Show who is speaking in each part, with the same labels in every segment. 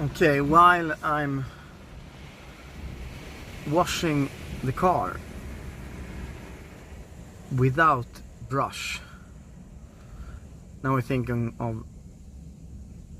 Speaker 1: Okay, while I'm washing the car without brush, now we're thinking of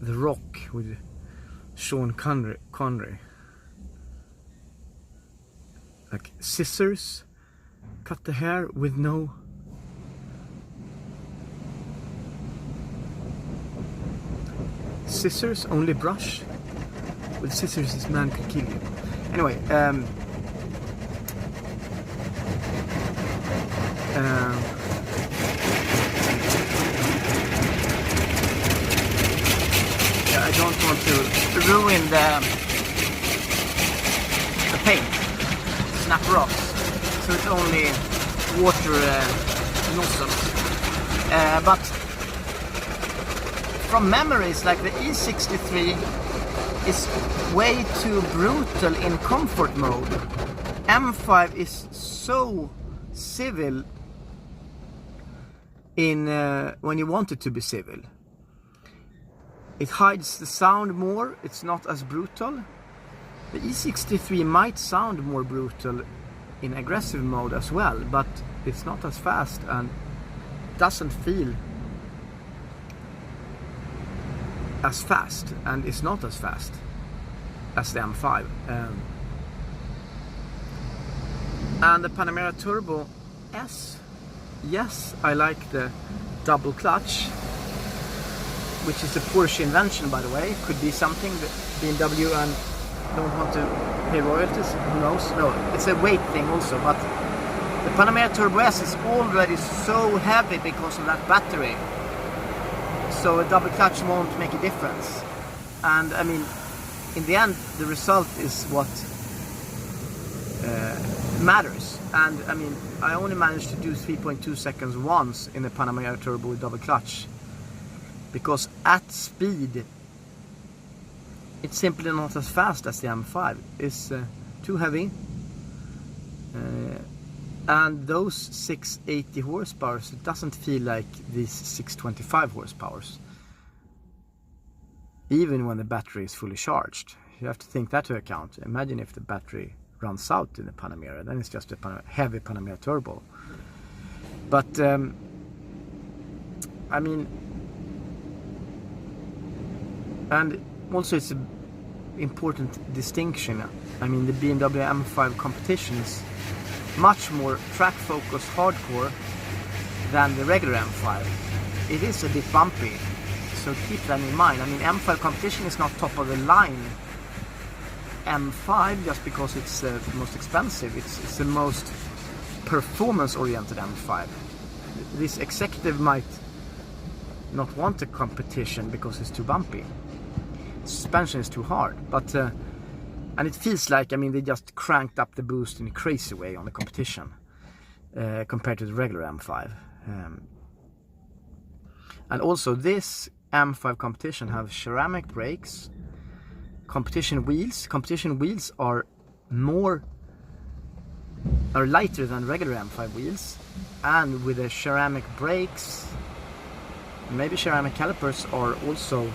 Speaker 1: The Rock with Sean Connery. Like scissors, cut the hair with no scissors, only brush. With scissors this man could kill you. Anyway, yeah, I don't want to ruin the paint, snapper off, so it's only water nozzles. But from memories, like the E63 is way too brutal in comfort mode. M5 is so civil in when you want it to be civil. It hides the sound more, it's not as brutal. The E63 might sound more brutal in aggressive mode as well, but it's not as fast and doesn't feel as fast, and it's not as fast as the M5. And the Panamera Turbo S, yes, I like the double clutch, which is a Porsche invention, by the way. Could be something that BMW and don't want to pay royalties, who knows? No, it's a weight thing also, but the Panamera Turbo S is already so heavy because of that battery. So a double clutch won't make a difference. And I mean, in the end, the result is what matters. And I mean, I only managed to do 3.2 seconds once in a Panamera Turbo with double clutch, because at speed it's simply not as fast as the M5. It's too heavy, and those 680 horsepower, it doesn't feel like these 625 horsepower, even when the battery is fully charged. You have to take that to account. Imagine if the battery runs out in the Panamera, then it's just a heavy Panamera Turbo. But I mean, and also it's an important distinction. I mean, the BMW M5 competition is much more track focused hardcore than the regular M5. It is a bit bumpy, so keep that in mind. I mean, M5 competition is not top of the line M5 just because it's the most expensive. It's the most performance oriented M5. This executive might not want a competition because it's too bumpy. Suspension is too hard, but and it feels like, I mean, they just cranked up the boost in a crazy way on the competition compared to the regular M5. And also this M5 competition have ceramic brakes, competition wheels. Competition wheels are lighter than regular M5 wheels, and with the ceramic brakes, maybe ceramic calipers are also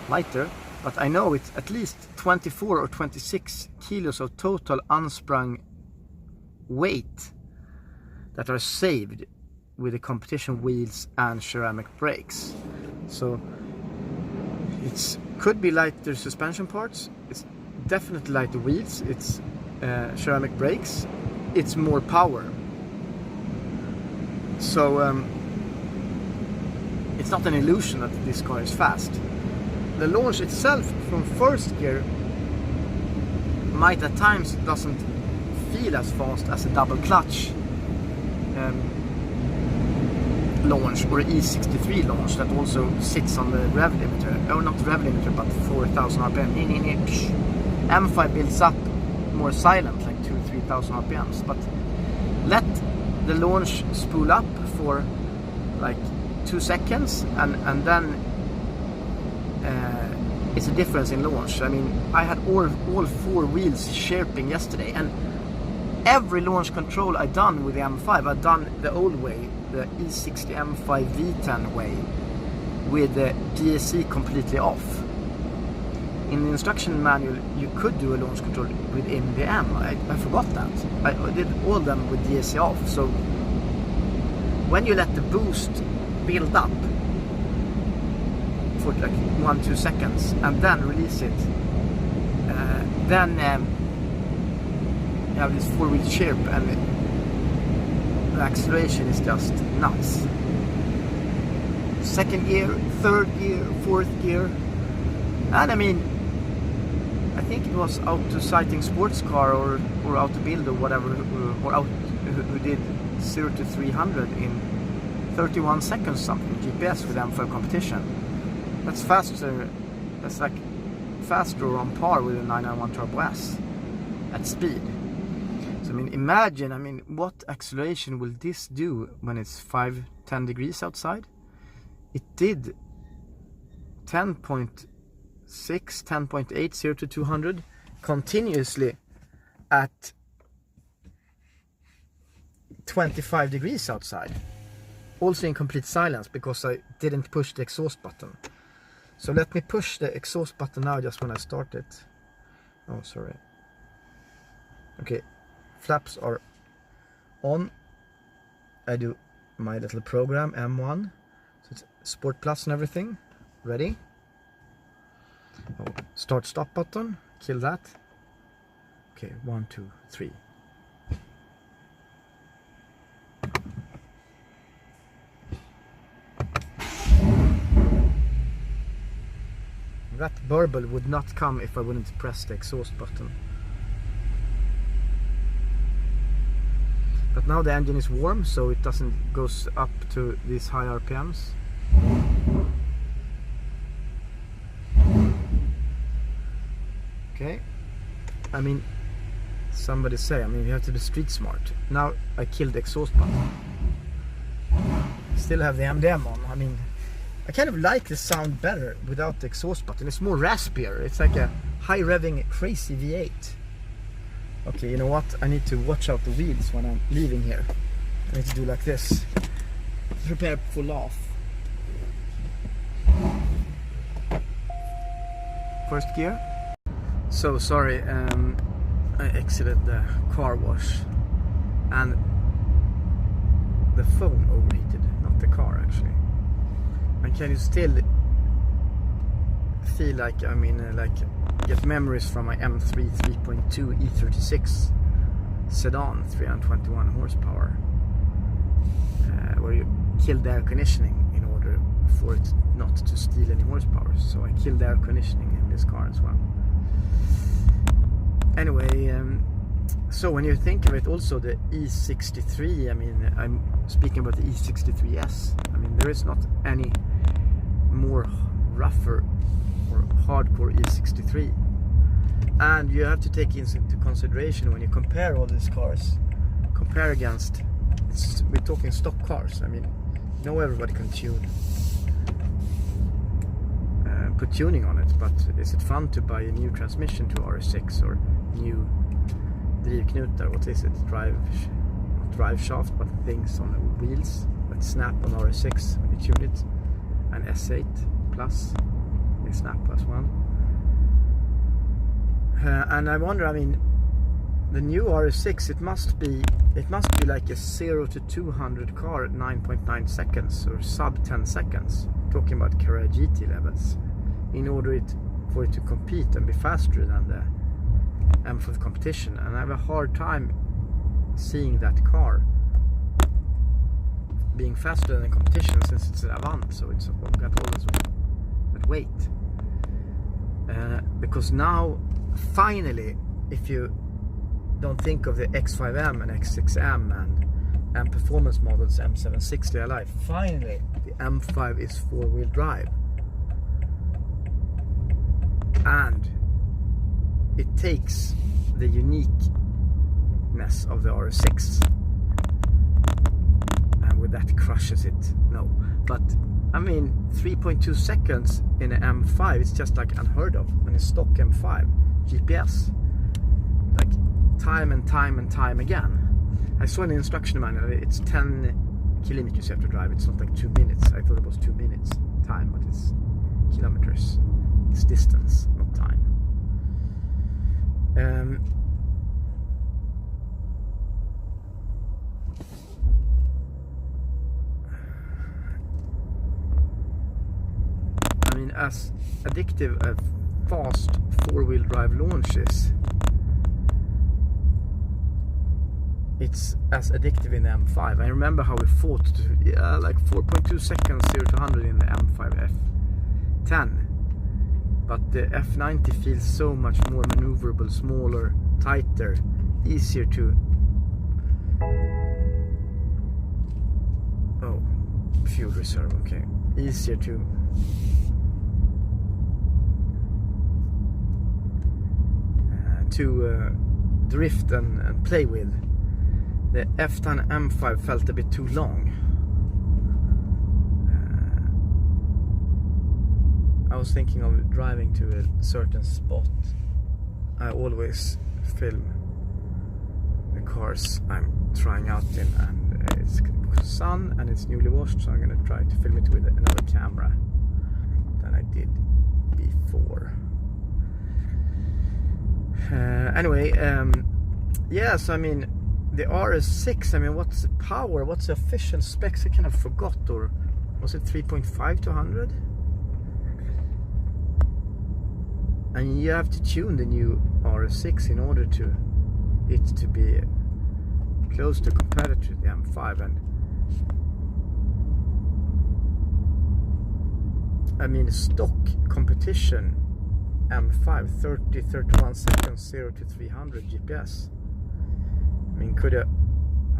Speaker 1: lighter. But I know it's at least 24 or 26 kilos of total unsprung weight that are saved with the competition wheels and ceramic brakes. So it could be lighter suspension parts, it's definitely lighter wheels, it's ceramic brakes, it's more power. So it's not an illusion that this car is fast. The launch itself from first gear might at times doesn't feel as fast as a double clutch launch or E63 launch that also sits on the rev limiter, or not rev limiter but 4000 RPM. M5 builds up more silent, like 2,000-3,000 RPMs, but let the launch spool up for like 2 seconds and then it's a difference in launch. I mean, I had all 4 wheels chirping yesterday, and every launch control I done with the M5, I've done the old way, the E60 M5 V10 way, with the DSC completely off. in the instruction manual you could do a launch control within the M. I forgot that. I did all of them with DSC off. So when you let the boost build up for like 1-2 seconds and then release it, then you have this 4-wheel chirp and the acceleration is just nuts. Second gear, third gear, fourth gear, and I mean, I think it was Auto Sighting Sports Car or Auto Build or whatever, or out who did 0 to 300 in 31 seconds something GPS with M5 competition. That's faster. That's like faster or on par with a 991 Turbo S at speed. So I mean, imagine, I mean, what acceleration will this do when it's 5-10 degrees outside? It did 10.6, 10.8, 0 to 200 continuously at 25 degrees outside. Also in complete silence because I didn't push the exhaust button. So let me push the exhaust button now just when I start it. Oh, sorry. Okay, flaps are on. I do my little program, M1. So it's Sport Plus and everything. Ready? Oh, start stop button, kill that. Okay, 1, 2, 3. That burble would not come if I wouldn't press the exhaust button. But now the engine is warm, so it doesn't go up to these high RPMs. Okay, I mean, somebody say, I mean, you have to be street smart. Now I killed the exhaust button. Still have the MDM on. I mean, I kind of like the sound better without the exhaust button. It's more raspier. It's like a high revving crazy V8. Okay, you know what? I need to watch out the wheels when I'm leaving here. I need to do like this. Prepare for laugh. First gear. So sorry, I exited the car wash and the phone overheated, not the car actually. And can you still feel like, I mean, like get memories from my M3 3.2 E36 sedan, 321 horsepower, where you killed the air conditioning in order for it not to steal any horsepower. So I killed the air conditioning in this car as well. Anyway, so when you think of it, also the E63, I mean, I'm speaking about the E63S. I mean, there is not any more rougher or hardcore E63, and you have to take into consideration when you compare all these cars, compare against, we're talking stock cars. I mean, you know, everybody can tune, put tuning on it, but is it fun to buy a new transmission to RS6 or new drivknutar? What is it? Not drive shaft, but things on the wheels that snap on RS6 when you tune it, and S8 Plus, they snap as well. And I wonder, I mean, the new RS6, it must be like a 0 to 200 car at 9.9 seconds or sub 10 seconds. Talking about Carrera GT levels, in order for it to compete and be faster than the M5 competition. And I have a hard time seeing that car being faster than the competition, since it's an Avant, so it's got all this that weight. Because now, finally, if you don't think of the X5M and X6M and performance models M760 Li, finally the M5 is 4-wheel drive, and it takes the uniqueness of the RS6 and with that crushes it. No, but I mean, 3.2 seconds in an M5, it's just like unheard of on a stock M5 GPS, like time and time and time again. I saw in the instruction manual it's 10 kilometers you have to drive. It's not like 2 minutes. I thought it was 2 minutes time, but it's kilometers. It's distance, not time. I mean, as addictive as fast four-wheel drive launch is, it's as addictive in the M5. I remember how we fought to, like 4.2 seconds 0 to 100 in the M5 F10. But the F90 feels so much more maneuverable, smaller, tighter, easier to... Oh, fuel reserve, okay. Easier to... drift and play with. The F10 M5 felt a bit too long. I was thinking of driving to a certain spot. I always film the cars I'm trying out in, and it's sun and it's newly washed, so I'm gonna try to film it with another camera than I did before. Anyway, yeah, so I mean, the RS6, I mean, what's the power, what's the official specs? I kind of forgot, or was it 3.5 to 100? And you have to tune the new RS6 in order to it to be close to competitor to the M5. And I mean, stock competition M5 31 seconds 0 to 300 GPS. I mean,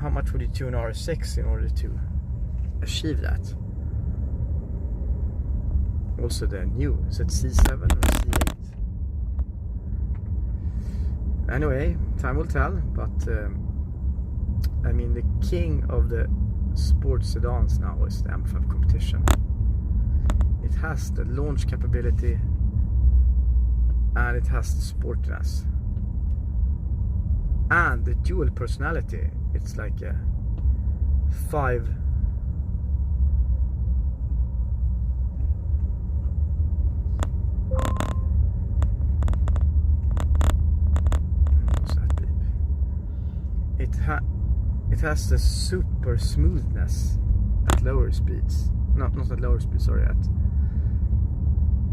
Speaker 1: how much would you tune RS6 in order to achieve that? Also the new, is it C7 or C8? Anyway, time will tell, but I mean, the king of the sports sedans now is the M5 competition. It has the launch capability and it has the sportiness and the dual personality. It's like a 5 it has the super smoothness at lower speeds. Not at lower speeds, sorry, at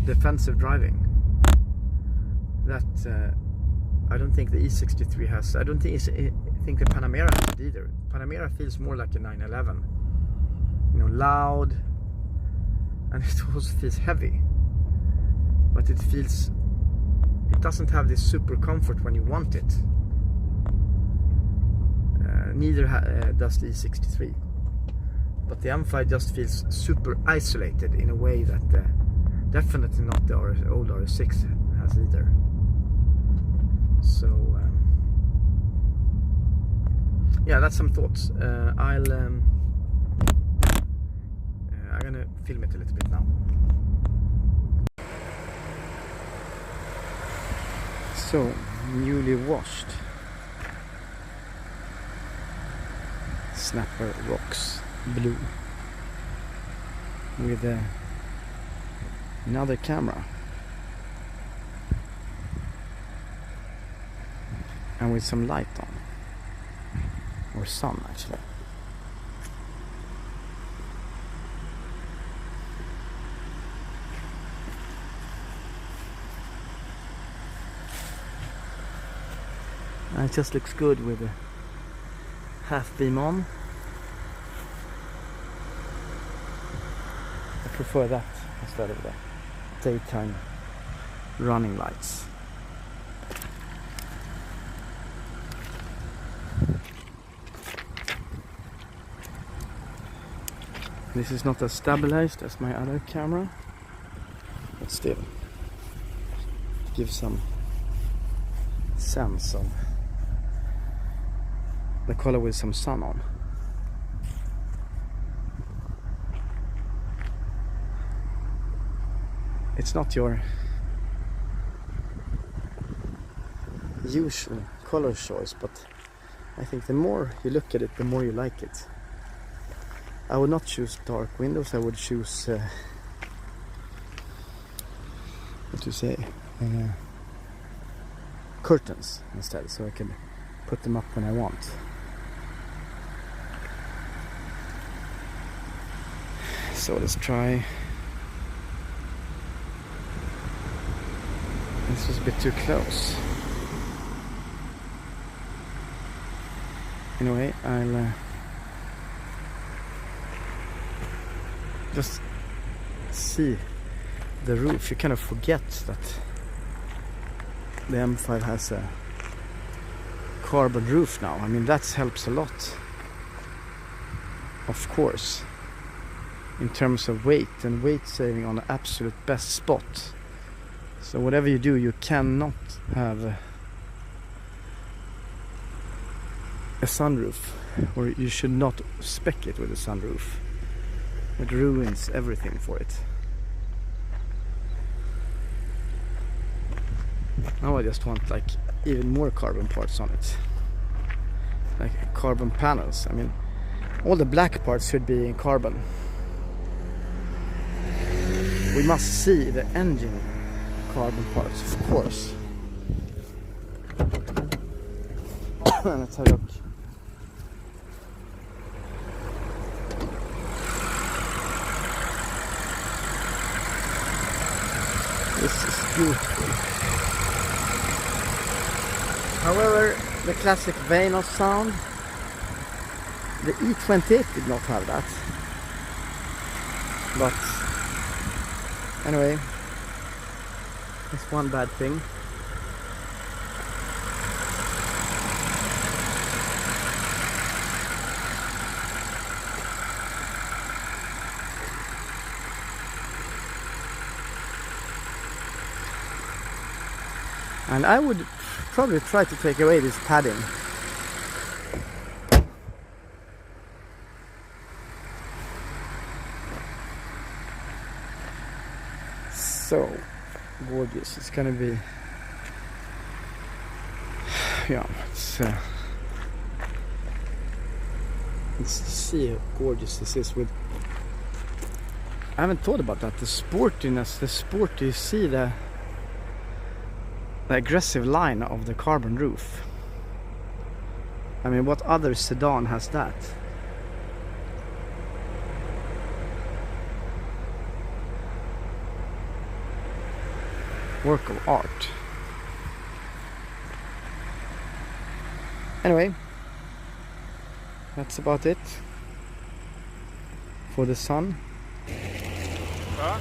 Speaker 1: defensive driving. That I don't think the E63 has. I don't think think the Panamera has it either. Panamera feels more like a 911. You know, loud, and it also feels heavy. But it doesn't have this super comfort when you want it. Neither does the E63. But the M5 just feels super isolated in a way that definitely not the old RS6 has either. So yeah, that's some thoughts. I'm gonna film it a little bit now. So, newly washed Snapper Rocks Blue with another camera and with some light on, or sun actually. And it just looks good with the half beam on. I prefer that instead of the daytime running lights. This is not as stabilized as my other camera, but still gives some sense of the color with some sun on. It's not your usual color choice, but I think the more you look at it, the more you like it. I would not choose dark windows. I would choose what to say, curtains instead, so I can put them up when I want. So let's try. This was a bit too close. Anyway, I'll just see the roof. You kind of forget that the M5 has a carbon roof now. I mean, that helps a lot, of course, in terms of weight and weight saving on the absolute best spot. So whatever you do, you cannot have a sunroof, or you should not spec it with a sunroof. It ruins everything for it. Now I just want like even more carbon parts on it, like carbon panels. I mean, all the black parts should be in carbon. We must see the engine carbon parts, of course. Let's have a look. This is beautiful. However, the classic Vanos sound, the E28 did not have that. But anyway, that's one bad thing. And I would probably try to take away this padding. So gorgeous. It's gonna be, yeah, let's see how gorgeous this is with. I haven't thought about that. The sportiness, the sport. You see the aggressive line of the carbon roof. I mean, what other sedan has that? Work of art. Anyway, that's about it for the sun.
Speaker 2: Ja.